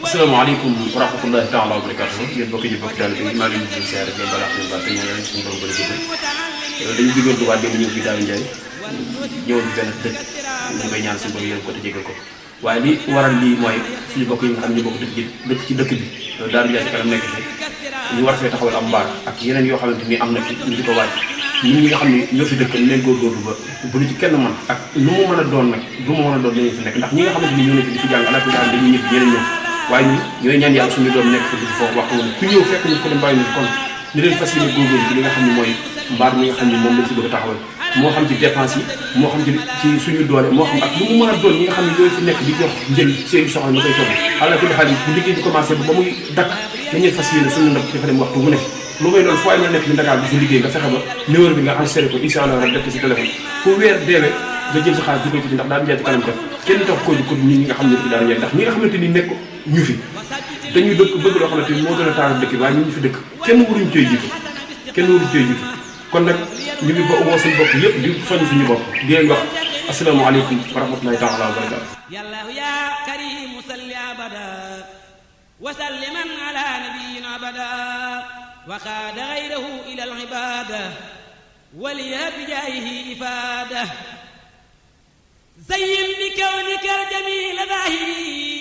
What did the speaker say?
asalaamaaleykum wa rahmatullahi taala wa barakatuh yéen bokk ji bokk taalibe bi maa ngi leen di siyaare rek balaa xam ba te ñaan suñu borom bëri jëgal dañu jógoon Tuubaa dem ñëw fi Daaru Njaay ñëwoon fi benn dëkk ñu koy ñaan suñu borom yéen ko te jégal ko waaye li waral lii mooy suñu bokk yi nga xam ne ñu bokk dëkk ci dëkk bi Daaru Njaay ci kanam nekk fi ñu war fee taxawal am mbaar ak yeneen yoo xamante ni am na fi ñu di ko waaj nit ñi nga xam ne ñoo fi dëkk leen góorgóorlu ba bu ñu ci kenn mën ak nu mu mën a doon nag du ma mën a doon dañu fi nekk ndax ñi nga xamante ni ñoo nekk di fi jàng alaaka daal dañuy ñëpp ñeneen ñëw waaye ñun ñooy ñaan yàlla suñu doom nekk fi di foofu waxtu woon ku ñëw fekk ñu ko dem bàyyi ñu kon ñu leen fas yéene góorgóorlu ci li nga xam ne mooy mbaar mi nga xam ne moom lañ si bëgg a taxawal moo xam ci dépense yi moo xam ci suñu doole moo xam ak lu mu mën a doon ñi nga xam ne ñooy fi nekk di jox njël seen soxla ñu koy togg alaaka xaalis bu liggéey di commencé ba muy dakk dañuy fas yéene suñu ndab dafa dem waxtu wu ne lu may doon foo ay na nekk ni Dakar bi fi liggéey nga fexe ba numéro bi nga enregistré ko incha allah rek def ko si téléphone fu weer deewee nga jël sa xaalis dugal ko ci ndax Daaru Njaay ci kanam kat kenn tax ko ko ñi nga xam ne fi Daaru Njaay ndax ñi nga xamante ni nekk ñu fi dañuy dëkk bëgg loo xamante ni moo gën a taaru dëkk waaye ñu fi dëkk kenn waruñu cooy jiitu kon nag ñu ngi ba woo suñu bopp yëpp di soññ suñu bopp di leen wax asalaamaaleykum wa rahmatullahi taala wa barakatu وسلما على نبينا أبدا وقاد غيره إلى العبادة وليهب بجاهه إفادة زين بكونك الجميل ظاهري